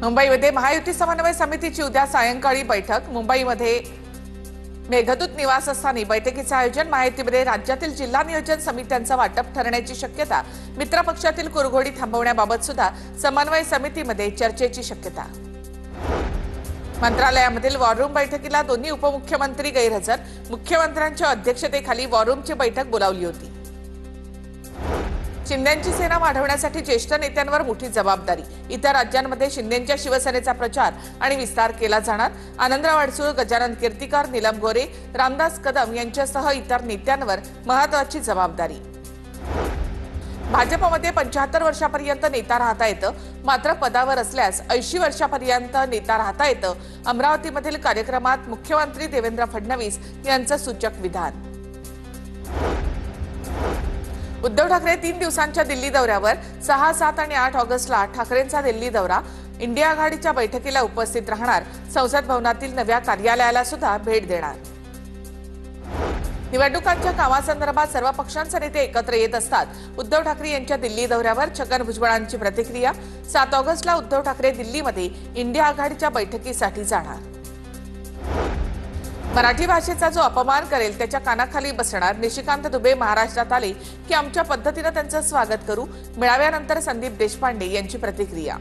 मुंबईमध्ये महायुती समन्वय समितीची उद्या सायंकाळी बैठक। मुंबईमध्ये मेघदूत निवासस्थानी बैठकीचे आयोजन। महायुतीमध्ये राज्यातील जिल्हा नियोजन समित्यांचं वाटप ठरण्याची शक्यता। मित्रपक्षातील कुरघोडी थांबवण्याबाबत सुद्धा समन्वय समितीमध्ये चर्चेची शक्यता। मंत्रालयामधील वॉर रूम बैठकीला दोन्ही उपमुख्यमंत्री गैरहजर। मुख्यमंत्र्यांच्या अध्यक्षतेखाली वॉर रूमची बैठक बोलावली होती। शिंदेंची सेना वाढवण्यासाठी ज्येष्ठ नेत्यांवर मोठी जबाबदारी। इतर राज्यांमध्ये शिंदेंच्या शिवसेनेचा प्रचार आणि विस्तार केला जाणार। आनंदराव अडसूळ, गजानन कीर्तिकर, नीलम गोरे, रामदास कदम यांच्यासह इतर नेत्यांवर महत्त्वाची जबाबदारी। भाजपमध्ये 75 वर्षापर्यंत नेता राहता येतं, मात्र पदावर असल्यास 80 वर्षापर्यंत नेता राहता येतं। अमरावतीमधील कार्यक्रमात मुख्यमंत्री देवेंद्र फडणवीस यांचं सूचक विधान। उद्धव ठाकरे 3 दिवसांच्या दिल्ली दौऱ्यावर। 6, 7 आणि 8 ऑगस्टला ठाकरेंचा दिल्ली दौरा। इंडिया आघाडीच्या बैठकीला उपस्थित राहणार। संसद भवनातील नव्या कार्यालयाला सुद्धा भेट देणार। निवडणुकांच्या कामासंदर्भात सर्व पक्षांचे नेते एकत्र येत असतात। उद्धव ठाकरे यांच्या दिल्ली दौऱ्यावर छगन भुजबळांची प्रतिक्रिया। 7 ऑगस्टला उद्धव ठाकरे दिल्लीमध्ये इंडिया आघाडीच्या बैठकीसाठी जाणार। मराठी भाषेचा जो अपमान करेल त्याच्या कानाखाली बसणार। निशिकांत दुबे महाराष्ट्रात आले की आमच्या पद्धतीने त्यांचं स्वागत करू। मेळाव्यानंतर संदीप देशपांडे यांची प्रतिक्रिया।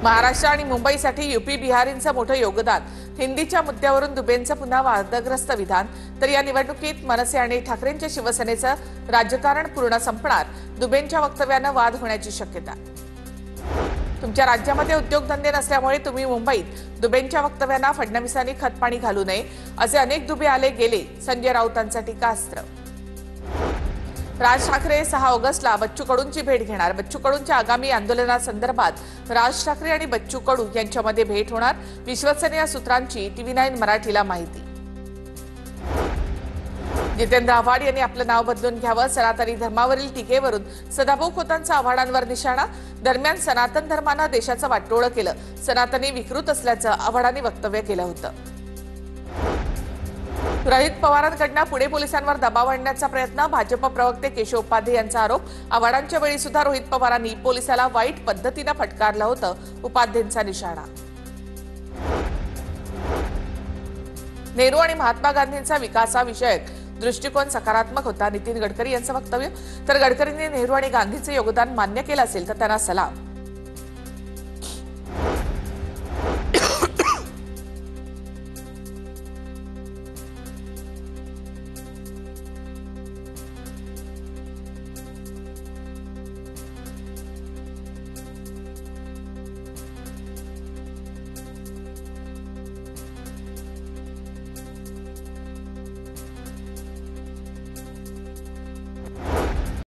महाराष्ट्र आणि मुंबईसाठी यूपी बिहारींचं मोठं योगदान। हिंदीच्या मुद्द्यावरून दुबेंचं पुन्हा वादग्रस्त विधान। तर या निवडणुकीत मनसे आणि ठाकरेंच्या शिवसेनेचं राजकारण पूर्ण संपणार। दुबेंच्या वक्तव्यानं वाद होण्याची शक्यता। तुमच्या राज्यामध्ये उद्योगधंदे नसल्यामुळे तुम्ही मुंबईत दुबेंच्या वक्तव्यांना फडणवीसांनी खतपाणी घालू नये असे अनेक दुबे आले गेले। संजय राऊतांचा टीकास्त्र। राज ठाकरे 6 ऑगस्टला बच्चू कडूंची भेट घेणार। बच्चू कडूंच्या आगामी आंदोलनासंदर्भात राज ठाकरे आणि बच्चू कडू यांच्यामध्ये भेट होणार। विश्वसनीय सूत्रांची TV9 मराठीला माहिती। जितेंद्र आव्हाड यांनी आपलं नाव बदलून घ्यावं। सनातनी धर्मावरील टीकेवरून सदाभाऊ खोतांचा आव्हाडांवर निशाणा। दरम्यान सनातन धर्मानं देशाचं वाटोळं केलं, सनातनी विकृत असल्याचं आव्हाडांनी वक्तव्य केलं होतं। रोहित पवारांकडून पुणे पोलिसांवर दबाव आणण्याचा प्रयत्न। भाजप प्रवक्ते केशव उपाध्ये यांचा आरोप। आव्हाडांच्या वेळी सुद्धा रोहित पवारांनी पोलिसाला वाईट पद्धतीनं फटकारलं होतं, उपाध्येंचा निशाणा। नेहरू आणि महात्मा गांधींचा विकासाविषयक दृष्टिकोन सकारात्मक होता, नितीन गडकरी यांचं वक्तव्य। तर गडकरींनी नेहरू आणि गांधींचे योगदान मान्य केलं असेल तर त्यांना सलाम।